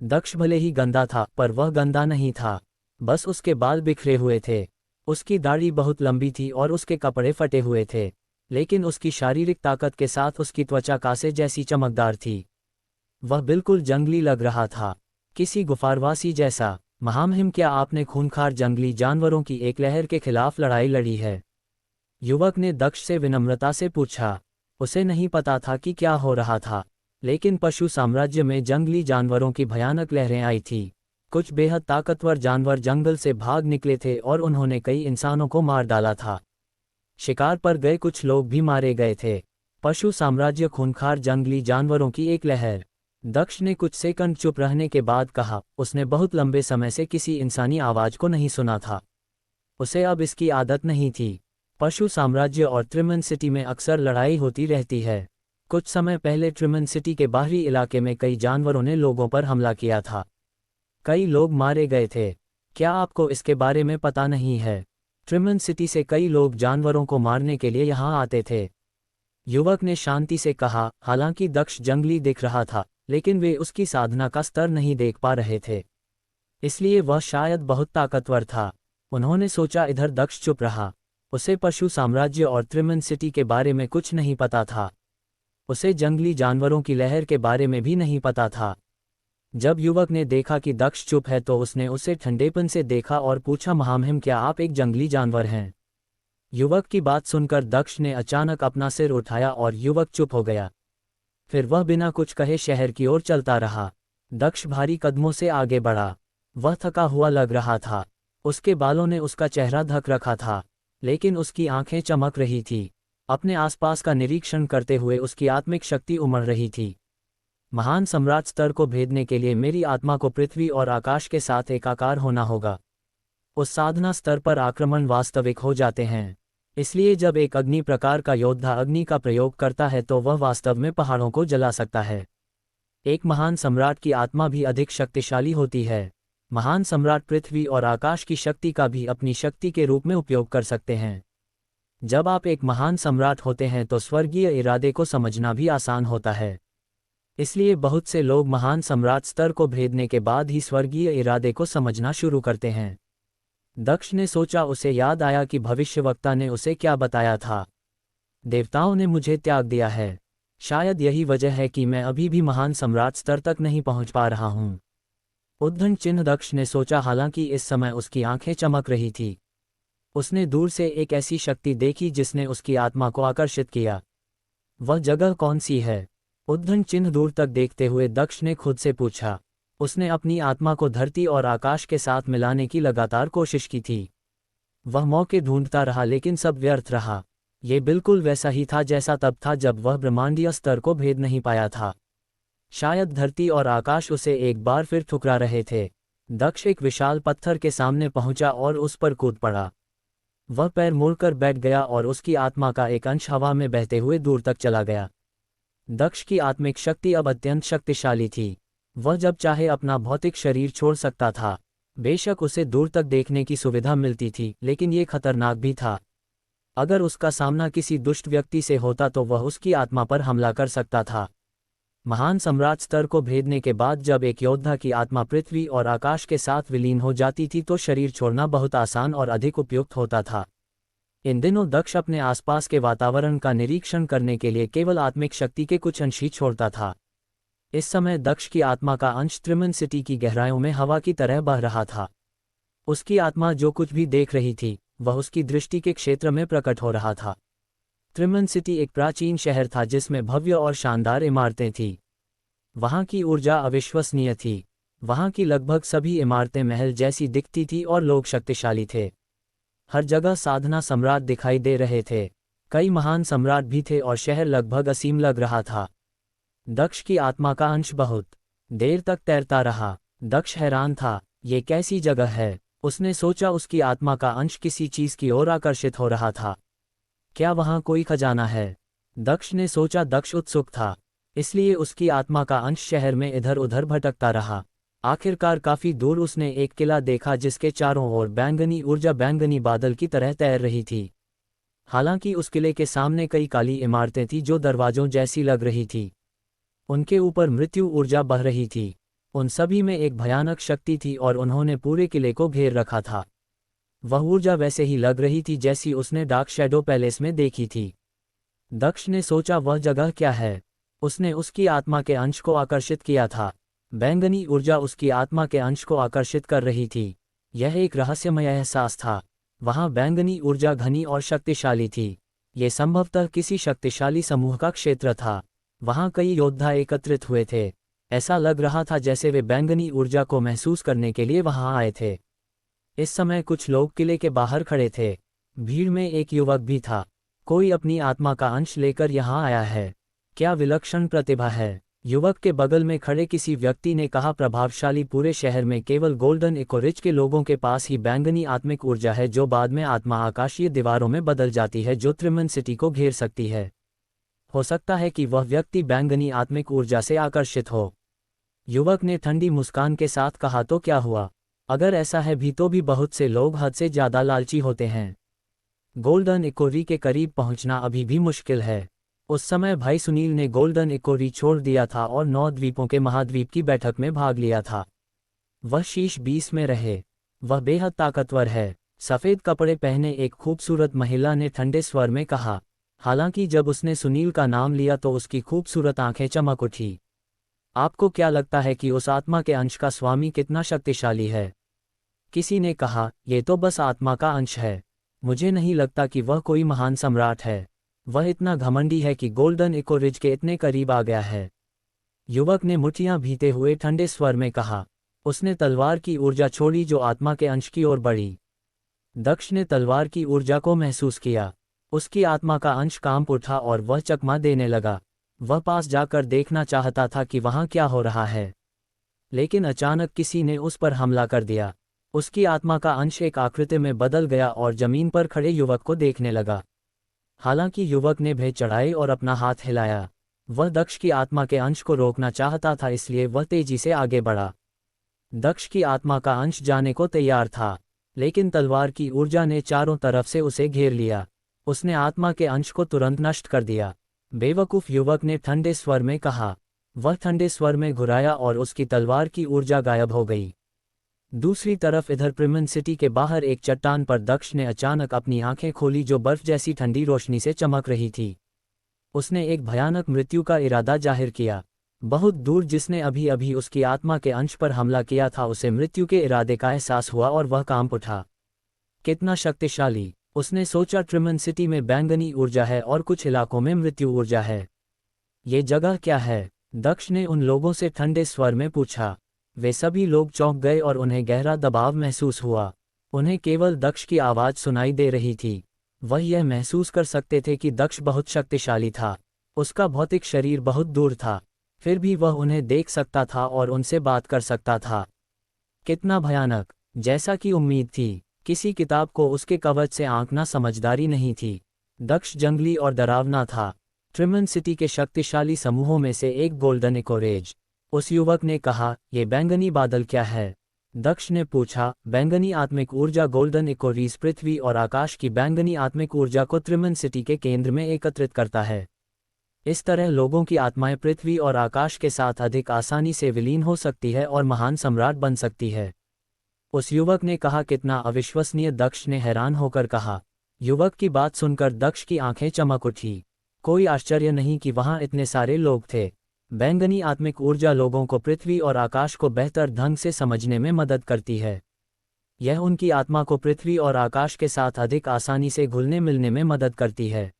दक्ष भले ही गंदा था, पर वह गंदा नहीं था। बस उसके बाल बिखरे हुए थे। उसकी दाढ़ी बहुत लंबी थी और उसके कपड़े फटे हुए थे। लेकिन उसकी शारीरिक ताकत के साथ उसकी त्वचा कांसे जैसी चमकदार थी। वह बिल्कुल जंगली लग रहा था, किसी गुफारवासी जैसा। महामहिम, क्या आपने खूंखार जंगली जानवरों की एक लहर के खिलाफ लड़ाई लड़ी है? युवक ने दक्ष से विनम्रता से पूछा। उसे नहीं पता था कि क्या हो रहा था, लेकिन पशु साम्राज्य में जंगली जानवरों की भयानक लहरें आई थी। कुछ बेहद ताकतवर जानवर जंगल से भाग निकले थे और उन्होंने कई इंसानों को मार डाला था। शिकार पर गए कुछ लोग भी मारे गए थे। पशु साम्राज्य, खूंखार जंगली जानवरों की एक लहर। दक्ष ने कुछ सेकंड चुप रहने के बाद कहा। उसने बहुत लंबे समय से किसी इंसानी आवाज को नहीं सुना था। उसे अब इसकी आदत नहीं थी। पशु साम्राज्य और ट्रिमन सिटी में अक्सर लड़ाई होती रहती है। कुछ समय पहले ट्रिमन सिटी के बाहरी इलाके में कई जानवरों ने लोगों पर हमला किया था। कई लोग मारे गए थे। क्या आपको इसके बारे में पता नहीं है? ट्रिमन सिटी से कई लोग जानवरों को मारने के लिए यहाँ आते थे। युवक ने शांति से कहा। हालांकि दक्ष जंगली दिख रहा था, लेकिन वे उसकी साधना का स्तर नहीं देख पा रहे थे, इसलिए वह शायद बहुत ताकतवर था। उन्होंने सोचा। इधर दक्ष चुप रहा। उसे पशु साम्राज्य और ट्रिमन सिटी के बारे में कुछ नहीं पता था। उसे जंगली जानवरों की लहर के बारे में भी नहीं पता था। जब युवक ने देखा कि दक्ष चुप है तो उसने उसे ठंडेपन से देखा और पूछा, महामहिम, क्या आप एक जंगली जानवर हैं? युवक की बात सुनकर दक्ष ने अचानक अपना सिर उठाया और युवक चुप हो गया। फिर वह बिना कुछ कहे शहर की ओर चलता रहा। दक्ष भारी कदमों से आगे बढ़ा। वह थका हुआ लग रहा था। उसके बालों ने उसका चेहरा ढक रखा था, लेकिन उसकी आंखें चमक रही थी। अपने आसपास का निरीक्षण करते हुए उसकी आत्मिक शक्ति उमड़ रही थी। महान सम्राट स्तर को भेदने के लिए मेरी आत्मा को पृथ्वी और आकाश के साथ एकाकार होना होगा। उस साधना स्तर पर आक्रमण वास्तविक हो जाते हैं। इसलिए जब एक अग्नि प्रकार का योद्धा अग्नि का प्रयोग करता है तो वह वास्तव में पहाड़ों को जला सकता है। एक महान सम्राट की आत्मा भी अधिक शक्तिशाली होती है। महान सम्राट पृथ्वी और आकाश की शक्ति का भी अपनी शक्ति के रूप में उपयोग कर सकते हैं। जब आप एक महान सम्राट होते हैं तो स्वर्गीय इरादे को समझना भी आसान होता है। इसलिए बहुत से लोग महान सम्राट स्तर को भेदने के बाद ही स्वर्गीय इरादे को समझना शुरू करते हैं। दक्ष ने सोचा। उसे याद आया कि भविष्यवक्ता ने उसे क्या बताया था। देवताओं ने मुझे त्याग दिया है। शायद यही वजह है कि मैं अभी भी महान सम्राट स्तर तक नहीं पहुंच पा रहा हूं। उद्धरण चिन्ह, दक्ष ने सोचा। हालांकि इस समय उसकी आंखें चमक रही थी। उसने दूर से एक ऐसी शक्ति देखी जिसने उसकी आत्मा को आकर्षित किया। वह जगह कौन सी है? उद्धरण चिन्ह, दूर तक देखते हुए दक्ष ने खुद से पूछा। उसने अपनी आत्मा को धरती और आकाश के साथ मिलाने की लगातार कोशिश की थी। वह मौके ढूंढता रहा, लेकिन सब व्यर्थ रहा। ये बिल्कुल वैसा ही था जैसा तब था जब वह ब्रह्मांडीय स्तर को भेद नहीं पाया था। शायद धरती और आकाश उसे एक बार फिर ठुकरा रहे थे। दक्ष एक विशाल पत्थर के सामने पहुंचा और उस पर कूद पड़ा। वह पैर मोड़कर बैठ गया और उसकी आत्मा का एक अंश हवा में बहते हुए दूर तक चला गया। दक्ष की आत्मिक शक्ति अब अत्यंत शक्तिशाली थी। वह जब चाहे अपना भौतिक शरीर छोड़ सकता था। बेशक उसे दूर तक देखने की सुविधा मिलती थी, लेकिन ये खतरनाक भी था। अगर उसका सामना किसी दुष्ट व्यक्ति से होता तो वह उसकी आत्मा पर हमला कर सकता था। महान सम्राट स्तर को भेदने के बाद जब एक योद्धा की आत्मा पृथ्वी और आकाश के साथ विलीन हो जाती थी तो शरीर छोड़ना बहुत आसान और अधिक उपयुक्त होता था। इन दिनों दक्ष अपने आसपास के वातावरण का निरीक्षण करने के लिए केवल आत्मिक शक्ति के कुछ अंश ही छोड़ता था। इस समय दक्ष की आत्मा का अंश ट्रिमन सिटी की गहराइयों में हवा की तरह बह रहा था। उसकी आत्मा जो कुछ भी देख रही थी वह उसकी दृष्टि के क्षेत्र में प्रकट हो रहा था। ट्रिमन सिटी एक प्राचीन शहर था जिसमें भव्य और शानदार इमारतें थीं। वहाँ की ऊर्जा अविश्वसनीय थी। वहाँ की लगभग सभी इमारतें महल जैसी दिखती थी और लोग शक्तिशाली थे। हर जगह साधना सम्राट दिखाई दे रहे थे। कई महान सम्राट भी थे और शहर लगभग असीम लग रहा था। दक्ष की आत्मा का अंश बहुत देर तक तैरता रहा। दक्ष हैरान था। ये कैसी जगह है? उसने सोचा। उसकी आत्मा का अंश किसी चीज की ओर आकर्षित हो रहा था। क्या वहां कोई खजाना है? दक्ष ने सोचा। दक्ष उत्सुक था, इसलिए उसकी आत्मा का अंश शहर में इधर उधर भटकता रहा। आखिरकार काफी दूर उसने एक किला देखा जिसके चारों ओर बैंगनी ऊर्जा बैंगनी बादल की तरह तैर रही थी। हालांकि उस किले के सामने कई काली इमारतें थीं जो दरवाजों जैसी लग रही थी। उनके ऊपर मृत्यु ऊर्जा बह रही थी। उन सभी में एक भयानक शक्ति थी और उन्होंने पूरे किले को घेर रखा था। वह ऊर्जा वैसे ही लग रही थी जैसी उसने डार्क शैडो पैलेस में देखी थी। दक्ष ने सोचा वह जगह क्या है। उसने उसकी आत्मा के अंश को आकर्षित किया था। बैंगनी ऊर्जा उसकी आत्मा के अंश को आकर्षित कर रही थी। यह एक रहस्यमय एहसास था। वहाँ बैंगनी ऊर्जा घनी और शक्तिशाली थी। ये संभवतः किसी शक्तिशाली समूह का क्षेत्र था। वहाँ कई योद्धा एकत्रित हुए थे। ऐसा लग रहा था जैसे वे बैंगनी ऊर्जा को महसूस करने के लिए वहाँ आए थे। इस समय कुछ लोग किले के बाहर खड़े थे। भीड़ में एक युवक भी था। कोई अपनी आत्मा का अंश लेकर यहाँ आया है। क्या विलक्षण प्रतिभा है। युवक के बगल में खड़े किसी व्यक्ति ने कहा, प्रभावशाली पूरे शहर में केवल गोल्डन इकोरिज के लोगों के पास ही बैंगनी आत्मिक ऊर्जा है जो बाद में आत्मा आकाशीय दीवारों में बदल जाती है जो त्रिमन सिटी को घेर सकती है। हो सकता है कि वह व्यक्ति बैंगनी आत्मिक ऊर्जा से आकर्षित हो। युवक ने ठंडी मुस्कान के साथ कहा, तो क्या हुआ? अगर ऐसा है भी तो भी बहुत से लोग हद से ज़्यादा लालची होते हैं। गोल्डन इकोरी के करीब पहुंचना अभी भी मुश्किल है। उस समय भाई सुनील ने गोल्डन इकोरी छोड़ दिया था और 9 द्वीपों के महाद्वीप की बैठक में भाग लिया था। वह शीर्ष 20 में रहे। वह बेहद ताकतवर है। सफ़ेद कपड़े पहने एक खूबसूरत महिला ने ठंडे स्वर में कहा। हालांकि जब उसने सुनील का नाम लिया तो उसकी खूबसूरत आंखें चमक उठी। आपको क्या लगता है कि उस आत्मा के अंश का स्वामी कितना शक्तिशाली है? किसी ने कहा, यह तो बस आत्मा का अंश है। मुझे नहीं लगता कि वह कोई महान सम्राट है। वह इतना घमंडी है कि गोल्डन इकोरिज के इतने करीब आ गया है। युवक ने मुठ्ठियां भीते हुए ठंडे स्वर में कहा। उसने तलवार की ऊर्जा छोड़ी जो आत्मा के अंश की ओर बढ़ी। दक्ष ने तलवार की ऊर्जा को महसूस किया। उसकी आत्मा का अंश कांप उठा और वह चकमा देने लगा। वह पास जाकर देखना चाहता था कि वहाँ क्या हो रहा है, लेकिन अचानक किसी ने उस पर हमला कर दिया। उसकी आत्मा का अंश एक आकृति में बदल गया और जमीन पर खड़े युवक को देखने लगा। हालांकि युवक ने भय चढ़ाई और अपना हाथ हिलाया। वह दक्ष की आत्मा के अंश को रोकना चाहता था, इसलिए वह तेजी से आगे बढ़ा। दक्ष की आत्मा का अंश जाने को तैयार था, लेकिन तलवार की ऊर्जा ने चारों तरफ से उसे घेर लिया। उसने आत्मा के अंश को तुरंत नष्ट कर दिया। बेवकूफ़, युवक ने ठंडे स्वर में कहा। वह ठंडे स्वर में घुराया और उसकी तलवार की ऊर्जा गायब हो गई। दूसरी तरफ इधर प्रिमन सिटी के बाहर एक चट्टान पर दक्ष ने अचानक अपनी आंखें खोली जो बर्फ जैसी ठंडी रोशनी से चमक रही थी। उसने एक भयानक मृत्यु का इरादा जाहिर किया। बहुत दूर जिसने अभी अभी उसकी आत्मा के अंश पर हमला किया था उसे मृत्यु के इरादे का एहसास हुआ और वह कांप उठा। कितना शक्तिशाली, उसने सोचा। ट्रिमन सिटी में बैंगनी ऊर्जा है और कुछ इलाकों में मृत्यु ऊर्जा है। ये जगह क्या है? दक्ष ने उन लोगों से ठंडे स्वर में पूछा। वे सभी लोग चौंक गए और उन्हें गहरा दबाव महसूस हुआ। उन्हें केवल दक्ष की आवाज़ सुनाई दे रही थी। वह यह महसूस कर सकते थे कि दक्ष बहुत शक्तिशाली था। उसका भौतिक शरीर बहुत दूर था, फिर भी वह उन्हें देख सकता था और उनसे बात कर सकता था। कितना भयानक! जैसा कि उम्मीद थी, किसी किताब को उसके कवच से आंकना समझदारी नहीं थी। दक्ष जंगली और डरावना था। ट्रिमन सिटी के शक्तिशाली समूहों में से एक गोल्डन इकोरेज। उस युवक ने कहा, ये बैंगनी बादल क्या है? दक्ष ने पूछा। बैंगनी आत्मिक ऊर्जा गोल्डन इकोरीज पृथ्वी और आकाश की बैंगनी आत्मिक ऊर्जा को त्रिमन सिटी के केंद्र में एकत्रित करता है। इस तरह लोगों की आत्माएं पृथ्वी और आकाश के साथ अधिक आसानी से विलीन हो सकती है और महान सम्राट बन सकती है। उस युवक ने कहा। कितना अविश्वसनीय, दक्ष ने हैरान होकर कहा। युवक की बात सुनकर दक्ष की आंखें चमक उठी। कोई आश्चर्य नहीं कि वहां इतने सारे लोग थे। बैंगनी आत्मिक ऊर्जा लोगों को पृथ्वी और आकाश को बेहतर ढंग से समझने में मदद करती है। यह उनकी आत्मा को पृथ्वी और आकाश के साथ अधिक आसानी से घुलने मिलने में मदद करती है।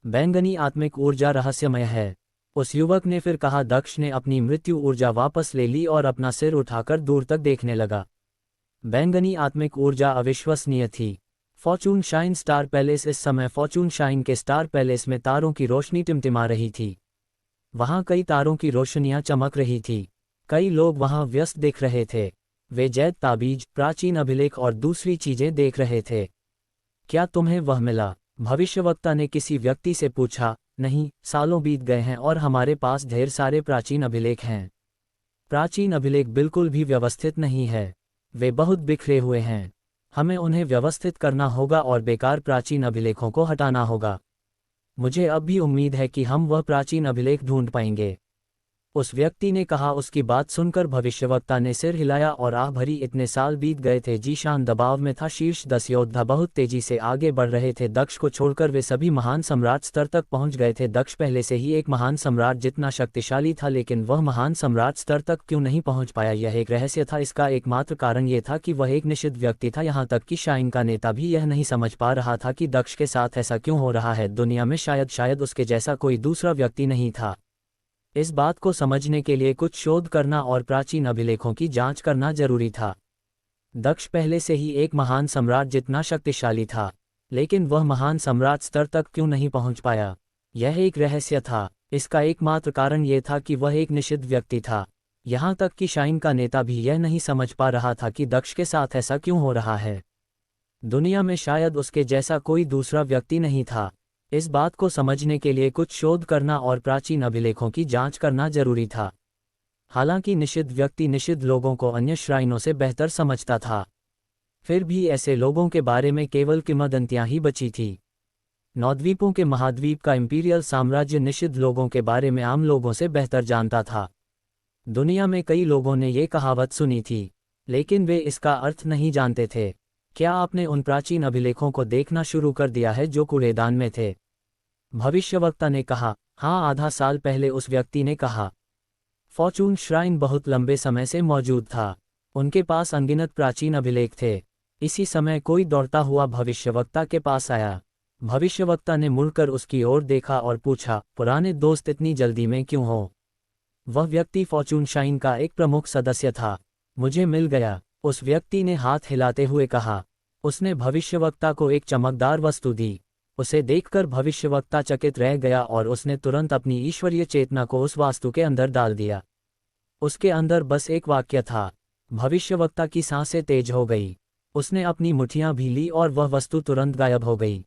बैंगनी आत्मिक ऊर्जा रहस्यमय है, उस युवक ने फिर कहा। दक्ष ने अपनी मृत्यु ऊर्जा वापस ले ली और अपना सिर उठाकर दूर तक देखने लगा। बैंगनी आत्मिक ऊर्जा अविश्वसनीय थी। Fortune shine star palace. इस समय फॉर्चून शाइन के स्टार पैलेस में तारों की रोशनी टिमटिमा रही थी। वहाँ कई तारों की रोशनियाँ चमक रही थी। कई लोग वहाँ व्यस्त दिख रहे थे। वे जैद ताबीज, प्राचीन अभिलेख और दूसरी चीज़ें देख रहे थे। क्या तुम्हें वह मिला? भविष्यवक्ता ने किसी व्यक्ति से पूछा। नहीं, सालों बीत गए हैं और हमारे पास ढेर सारे प्राचीन अभिलेख हैं। प्राचीन अभिलेख बिल्कुल भी व्यवस्थित नहीं है। वे बहुत बिखरे हुए हैं। हमें उन्हें व्यवस्थित करना होगा और बेकार प्राचीन अभिलेखों को हटाना होगा। मुझे अब भी उम्मीद है कि हम वह प्राचीन अभिलेख ढूंढ पाएंगे। उस व्यक्ति ने कहा। उसकी बात सुनकर भविष्यवक्ता ने सिर हिलाया और आह भरी, इतने साल बीत गए थे। जीशान दबाव में था। शीर्ष 10 योद्धा बहुत तेजी से आगे बढ़ रहे थे। दक्ष को छोड़कर वे सभी महान सम्राट स्तर तक पहुंच गए थे। दक्ष पहले से ही एक महान सम्राट जितना शक्तिशाली था, लेकिन वह महान सम्राट स्तर तक क्यों नहीं पहुंच पाया, यह एक रहस्य था। इसका एकमात्र कारण यह था कि वह एक निषिद्ध व्यक्ति था। यहाँ तक कि शाइन का नेता भी यह नहीं समझ पा रहा था कि दक्ष के साथ ऐसा क्यों हो रहा है। दुनिया में शायद उसके जैसा कोई दूसरा व्यक्ति नहीं था। इस बात को समझने के लिए कुछ शोध करना और प्राचीन अभिलेखों की जांच करना जरूरी था। दक्ष पहले से ही एक महान सम्राट जितना शक्तिशाली था, लेकिन वह महान सम्राट स्तर तक क्यों नहीं पहुंच पाया, यह एक रहस्य था। इसका एकमात्र कारण यह था कि वह एक निषिद्ध व्यक्ति था। यहाँ तक कि शाइन का नेता भी यह नहीं समझ पा रहा था कि दक्ष के साथ ऐसा क्यों हो रहा है। दुनिया में शायद उसके जैसा कोई दूसरा व्यक्ति नहीं था। इस बात को समझने के लिए कुछ शोध करना और प्राचीन अभिलेखों की जांच करना जरूरी था। हालांकि निषिद्ध व्यक्ति निषिद्ध लोगों को अन्य श्राइनों से बेहतर समझता था, फिर भी ऐसे लोगों के बारे में केवल किंवदंतियां ही बची थी। नौद्वीपों के महाद्वीप का इंपीरियल साम्राज्य निषिद्ध लोगों के बारे में आम लोगों से बेहतर जानता था। दुनिया में कई लोगों ने ये कहावत सुनी थी, लेकिन वे इसका अर्थ नहीं जानते थे। क्या आपने उन प्राचीन अभिलेखों को देखना शुरू कर दिया है जो कूड़ेदान में थे? भविष्यवक्ता ने कहा। हाँ, आधा साल पहले उस व्यक्ति ने कहा। फॉर्चून श्राइन बहुत लंबे समय से मौजूद था। उनके पास अनगिनत प्राचीन अभिलेख थे। इसी समय कोई दौड़ता हुआ भविष्यवक्ता के पास आया। भविष्यवक्ता ने मुड़कर उसकी ओर देखा और पूछा, पुराने दोस्त, इतनी जल्दी में क्यों हो? वह व्यक्ति फॉर्चून श्राइन का एक प्रमुख सदस्य था। मुझे मिल गया, उस व्यक्ति ने हाथ हिलाते हुए कहा। उसने भविष्यवक्ता को एक चमकदार वस्तु दी। उसे देखकर भविष्यवक्ता चकित रह गया और उसने तुरंत अपनी ईश्वरीय चेतना को उस वस्तु के अंदर डाल दिया। उसके अंदर बस एक वाक्य था। भविष्यवक्ता की सांसें तेज हो गई। उसने अपनी मुट्ठियां भी ली और वह वस्तु तुरंत गायब हो गई।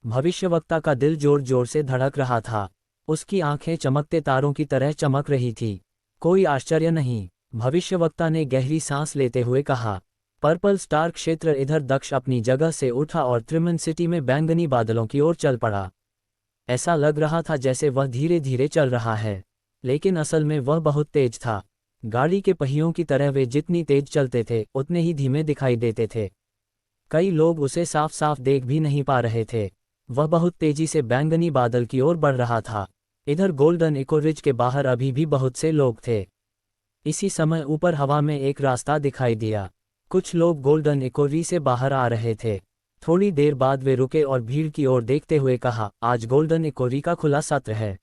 भविष्यवक्ता का दिल जोर जोर से धड़क रहा था। उसकी आंखें चमकते तारों की तरह चमक रही थी। कोई आश्चर्य नहीं, भविष्यवक्ता ने गहरी सांस लेते हुए कहा। पर्पल स्टार क्षेत्र इधर। दक्ष अपनी जगह से उठा और त्रिमन सिटी में बैंगनी बादलों की ओर चल पड़ा। ऐसा लग रहा था जैसे वह धीरे धीरे चल रहा है, लेकिन असल में वह बहुत तेज था। गाड़ी के पहियों की तरह वे जितनी तेज चलते थे उतने ही धीमे दिखाई देते थे। कई लोग उसे साफ साफ देख भी नहीं पा रहे थे। वह बहुत तेजी से बैंगनी बादल की ओर बढ़ रहा था। इधर गोल्डन इको रिज के बाहर अभी भी बहुत से लोग थे। इसी समय ऊपर हवा में एक रास्ता दिखाई दिया। कुछ लोग गोल्डन इकोरी से बाहर आ रहे थे। थोड़ी देर बाद वे रुके और भीड़ की ओर देखते हुए कहा, आज गोल्डन इकोरी का खुला सत्र है।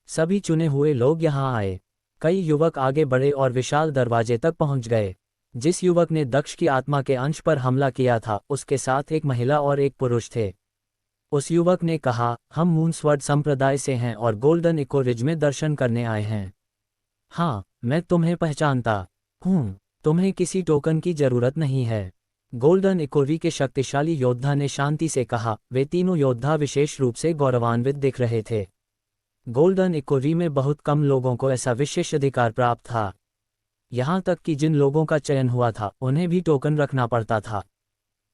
सभी चुने हुए लोग यहाँ आए। कई युवक आगे बढ़े और विशाल दरवाजे तक पहुंच गए। जिस युवक ने दक्ष की आत्मा के अंश पर हमला किया था, उसके साथ एक महिला और एक पुरुष थे। उस युवक ने कहा, हम मूनस्वर्ड संप्रदाय से हैं और गोल्डन इको रिज में दर्शन करने आए हैं। हाँ, मैं तुम्हें पहचानता हूँ। तुम्हें किसी टोकन की जरूरत नहीं है। गोल्डन इकोरी के शक्तिशाली योद्धा ने शांति से कहा। वे तीनों योद्धा विशेष रूप से गौरवान्वित दिख रहे थे। गोल्डन इकोरी में बहुत कम लोगों को ऐसा विशेष अधिकार प्राप्त था। यहाँ तक कि जिन लोगों का चयन हुआ था उन्हें भी टोकन रखना पड़ता था।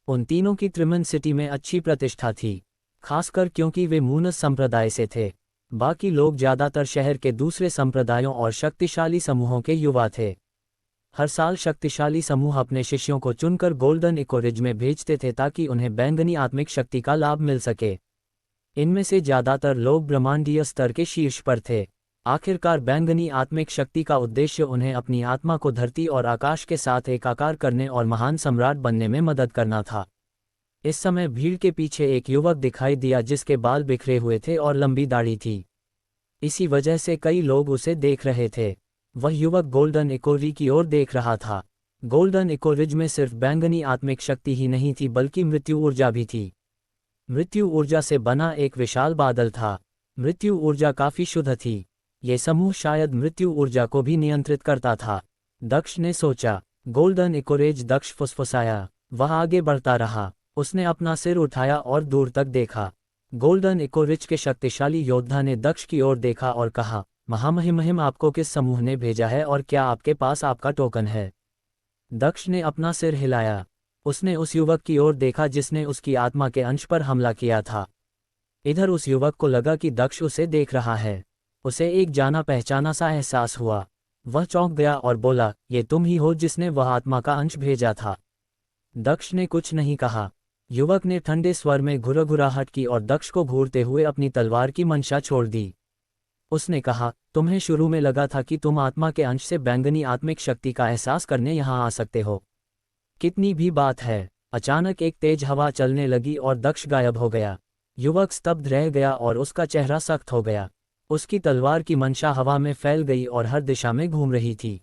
उन तीनों की त्रिमन सिटी में अच्छी प्रतिष्ठा थी, खासकर क्योंकि वे मूनस संप्रदाय से थे। बाकी लोग ज्यादातर शहर के दूसरे संप्रदायों और शक्तिशाली समूहों के युवा थे। हर साल शक्तिशाली समूह अपने शिष्यों को चुनकर गोल्डन इको रिज में भेजते थे ताकि उन्हें बैंगनी आत्मिक शक्ति का लाभ मिल सके। इनमें से ज्यादातर लोग ब्रह्मांडीय स्तर के शीर्ष पर थे। आखिरकार बैंगनी आत्मिक शक्ति का उद्देश्य उन्हें अपनी आत्मा को धरती और आकाश के साथ एकाकार करने और महान सम्राट बनने में मदद करना था। इस समय भीड़ के पीछे एक युवक दिखाई दिया जिसके बाल बिखरे हुए थे और लंबी दाढ़ी थी। इसी वजह से कई लोग उसे देख रहे थे। वह युवक गोल्डन इकोरी की ओर देख रहा था। गोल्डन इको रिज में सिर्फ बैंगनी आत्मिक शक्ति ही नहीं थी, बल्कि मृत्यु ऊर्जा भी थी। मृत्यु ऊर्जा से बना एक विशाल बादल था। मृत्यु ऊर्जा काफी शुद्ध थी। ये समूह शायद मृत्यु ऊर्जा को भी नियंत्रित करता था, दक्ष ने सोचा। Golden echo ridge. दक्ष फुसफुसाया। वह आगे बढ़ता रहा। उसने अपना सिर उठाया और दूर तक देखा। गोल्डन इको रिज के शक्तिशाली योद्धा ने दक्ष की ओर देखा और कहा, महामहिम, आपको किस समूह ने भेजा है और क्या आपके पास आपका टोकन है? दक्ष ने अपना सिर हिलाया। उसने उस युवक की ओर देखा जिसने उसकी आत्मा के अंश पर हमला किया था। इधर उस युवक को लगा कि दक्ष उसे देख रहा है। उसे एक जाना पहचाना सा एहसास हुआ। वह चौंक गया और बोला, ये तुम ही हो जिसने वह आत्मा का अंश भेजा था। दक्ष ने कुछ नहीं कहा। युवक ने ठंडे स्वर में घुरघुराहट की और दक्ष को घूरते हुए अपनी तलवार की मंशा छोड़ दी। उसने कहा, तुम्हें शुरू में लगा था कि तुम आत्मा के अंश से बैंगनी आत्मिक शक्ति का एहसास करने यहाँ आ सकते हो। कितनी भी बात है। अचानक एक तेज हवा चलने लगी और दक्ष गायब हो गया। युवक स्तब्ध रह गया और उसका चेहरा सख्त हो गया। उसकी तलवार की मंशा हवा में फैल गई और हर दिशा में घूम रही थी,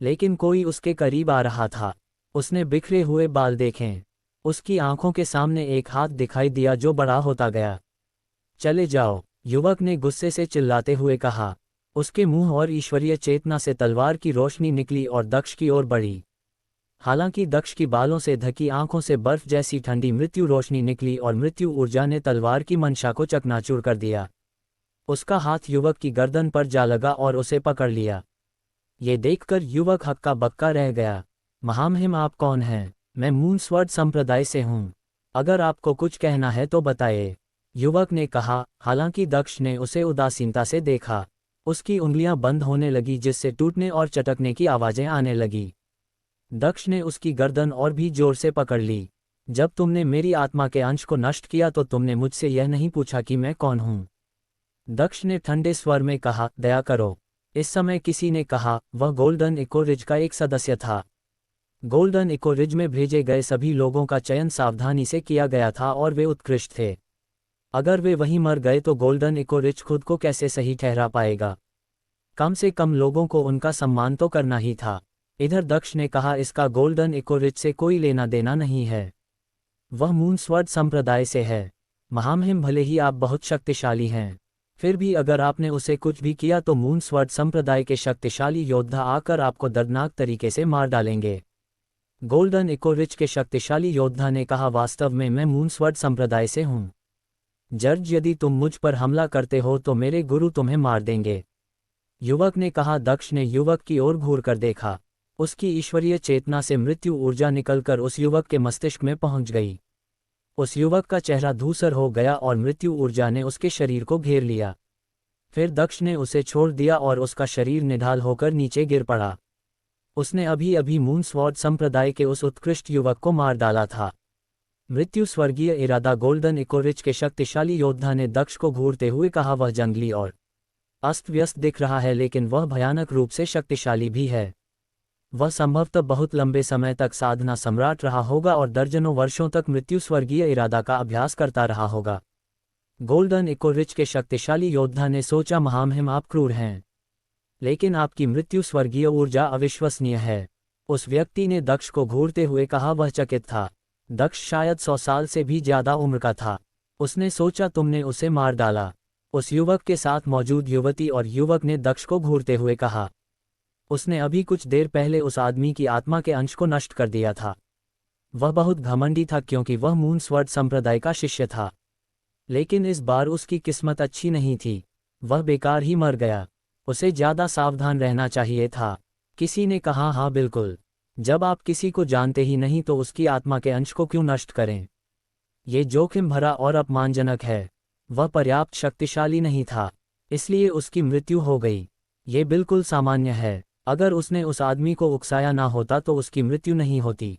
लेकिन कोई उसके करीब आ रहा था। उसने बिखरे हुए बाल देखे। उसकी आंखों के सामने एक हाथ दिखाई दिया जो बड़ा होता गया। चले जाओ, युवक ने गुस्से से चिल्लाते हुए कहा। उसके मुंह और ईश्वरीय चेतना से तलवार की रोशनी निकली और दक्ष की ओर बढ़ी। हालांकि दक्ष की बालों से ढकी आंखों से बर्फ जैसी ठंडी मृत्यु रोशनी निकली और मृत्यु ऊर्जा ने तलवार की मंशा को चकनाचूर कर दिया। उसका हाथ युवक की गर्दन पर जा लगा और उसे पकड़ लिया। ये देखकर युवक हक्का बक्का रह गया। महामहिम, आप कौन हैं? मैं मूनस्वर्ड संप्रदाय से हूँ। अगर आपको कुछ कहना है तो बताइए, युवक ने कहा। हालांकि दक्ष ने उसे उदासीनता से देखा। उसकी उंगलियां बंद होने लगी जिससे टूटने और चटकने की आवाजें आने लगी। दक्ष ने उसकी गर्दन और भी जोर से पकड़ ली। जब तुमने मेरी आत्मा के अंश को नष्ट किया तो तुमने मुझसे यह नहीं पूछा कि मैं कौन हूँ। दक्ष ने ठंडे स्वर में कहा, दया करो। इस समय किसी ने कहा, वह गोल्डन इको रिज का एक सदस्य था। गोल्डन इको रिज में भेजे गए सभी लोगों का चयन सावधानी से किया गया था और वे उत्कृष्ट थे। अगर वे वहीं मर गए तो गोल्डन इको रिज खुद को कैसे सही ठहरा पाएगा? कम से कम लोगों को उनका सम्मान तो करना ही था। इधर दक्ष ने कहा, इसका गोल्डन इको रिज से कोई लेना देना नहीं है। वह मूनस्वर्ड संप्रदाय से है। महामहिम, भले ही आप बहुत शक्तिशाली हैं, फिर भी अगर आपने उसे कुछ भी किया तो मूनस्वर्ड संप्रदाय के शक्तिशाली योद्धा आकर आपको दर्दनाक तरीके से मार डालेंगे। गोल्डन इको रिज के शक्तिशाली योद्धा ने कहा, वास्तव में मैं मूनस्वर्ड संप्रदाय से हूँ। जर्ज, यदि तुम मुझ पर हमला करते हो तो मेरे गुरु तुम्हें मार देंगे, युवक ने कहा। दक्ष ने युवक की ओर घूर कर देखा। उसकी ईश्वरीय चेतना से मृत्यु ऊर्जा निकलकर उस युवक के मस्तिष्क में पहुंच गई। उस युवक का चेहरा धूसर हो गया और मृत्यु ऊर्जा ने उसके शरीर को घेर लिया। फिर दक्ष ने उसे छोड़ दिया और उसका शरीर निढाल होकर नीचे गिर पड़ा। उसने अभी अभी मूनस्वर्ड संप्रदाय के उस उत्कृष्ट युवक को मार डाला था। मृत्यु स्वर्गीय इरादा गोल्डन इको रिज के शक्तिशाली योद्धा ने दक्ष को घूरते हुए कहा, वह जंगली और अस्त व्यस्त दिख रहा है, लेकिन वह भयानक रूप से शक्तिशाली भी है। वह संभवतः बहुत लंबे समय तक साधना सम्राट रहा होगा और दर्जनों वर्षों तक मृत्यु स्वर्गीय इरादा का अभ्यास करता रहा होगा। गोल्डन इको रिज के शक्तिशाली योद्धा ने सोचा, महामहिम, आप क्रूर हैं, लेकिन आपकी मृत्यु स्वर्गीय ऊर्जा अविश्वसनीय है। उस व्यक्ति ने दक्ष को घूरते हुए कहा। वह चकित था। दक्ष शायद 100 साल से भी ज्यादा उम्र का था। उसने सोचा, तुमने उसे मार डाला। उस युवक के साथ मौजूद युवती और युवक ने दक्ष को घूरते हुए कहा, उसने अभी कुछ देर पहले उस आदमी की आत्मा के अंश को नष्ट कर दिया था। वह बहुत घमंडी था क्योंकि वह मूनस्वर्ड संप्रदाय का शिष्य था, लेकिन इस बार उसकी किस्मत अच्छी नहीं थी। वह बेकार ही मर गया। उसे ज्यादा सावधान रहना चाहिए था। किसी ने कहा, हाँ बिल्कुल, जब आप किसी को जानते ही नहीं तो उसकी आत्मा के अंश को क्यों नष्ट करें? ये जोखिम भरा और अपमानजनक है। वह पर्याप्त शक्तिशाली नहीं था, इसलिए उसकी मृत्यु हो गई। ये बिल्कुल सामान्य है। अगर उसने उस आदमी को उकसाया ना होता तो उसकी मृत्यु नहीं होती।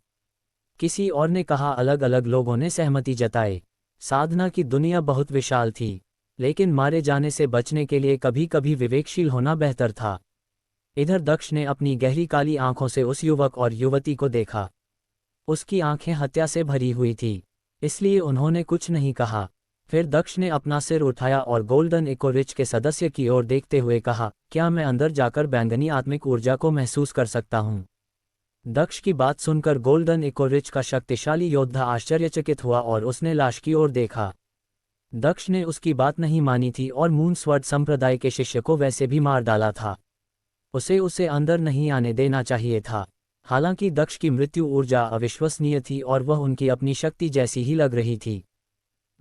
किसी और ने कहा। अलग अलग लोगों ने सहमति जताई। साधना की दुनिया बहुत विशाल थी, लेकिन मारे जाने से बचने के लिए कभी कभी विवेकशील होना बेहतर था। इधर दक्ष ने अपनी गहरी काली आंखों से उस युवक और युवती को देखा। उसकी आंखें हत्या से भरी हुई थी, इसलिए उन्होंने कुछ नहीं कहा। फिर दक्ष ने अपना सिर उठाया और गोल्डन इको रिज के सदस्य की ओर देखते हुए कहा, क्या मैं अंदर जाकर बैंगनी आत्मिक ऊर्जा को महसूस कर सकता हूँ? दक्ष की बात सुनकर गोल्डन इको रिज का शक्तिशाली योद्धा आश्चर्यचकित हुआ और उसने लाश की ओर देखा। दक्ष ने उसकी बात नहीं मानी थी और मूनस्वर्ड संप्रदाय के शिष्य को वैसे भी मार डाला था। उसे अंदर नहीं आने देना चाहिए था। हालांकि दक्ष की मृत्यु ऊर्जा अविश्वसनीय थी और वह उनकी अपनी शक्ति जैसी ही लग रही थी।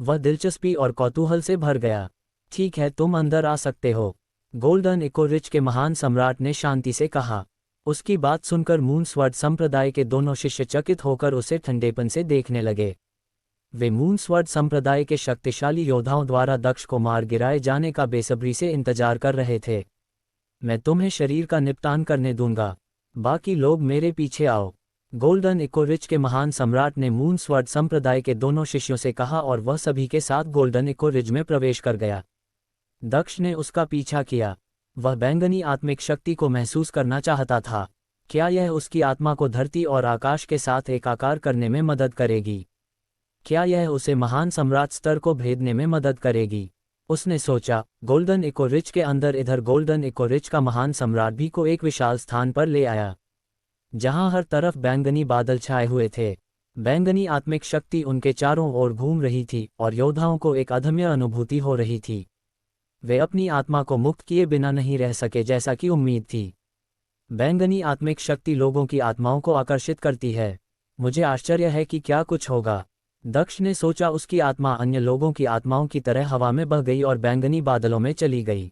वह दिलचस्पी और कौतूहल से भर गया। ठीक है, तुम अंदर आ सकते हो, गोल्डन इको रिज के महान सम्राट ने शांति से कहा। उसकी बात सुनकर मूनस्वर्ड संप्रदाय के दोनों शिष्य चकित होकर उसे ठंडेपन से देखने लगे। वे मूनस्वर्ड संप्रदाय के शक्तिशाली योद्धाओं द्वारा दक्ष को मार गिराए जाने का बेसब्री से इंतजार कर रहे थे। मैं तुम्हें शरीर का निपटान करने दूंगा, बाकी लोग मेरे पीछे आओ। गोल्डन इकोरिच के महान सम्राट ने मूनस्वर्ड संप्रदाय के दोनों शिष्यों से कहा और वह सभी के साथ गोल्डन इकोरिज में प्रवेश कर गया। दक्ष ने उसका पीछा किया। वह बैंगनी आत्मिक शक्ति को महसूस करना चाहता था। क्या यह उसकी आत्मा को धरती और आकाश के साथ एकाकार करने में मदद करेगी? क्या यह उसे महान सम्राट स्तर को भेदने में मदद करेगी? उसने सोचा। गोल्डन इकोरिच के अंदर इधर गोल्डन इकोरिच का महान सम्राट भी को एक विशाल स्थान पर ले आया, जहां हर तरफ बैंगनी बादल छाए हुए थे। बैंगनी आत्मिक शक्ति उनके चारों ओर घूम रही थी और योद्धाओं को एक अदम्य अनुभूति हो रही थी। वे अपनी आत्मा को मुक्त किए बिना नहीं रह सके जैसा कि उम्मीद थी। बैंगनी आत्मिक शक्ति लोगों की आत्माओं को आकर्षित करती है। मुझे आश्चर्य है कि क्या कुछ होगा। दक्ष ने सोचा। उसकी आत्मा अन्य लोगों की आत्माओं की तरह हवा में बह गई और बैंगनी बादलों में चली गई।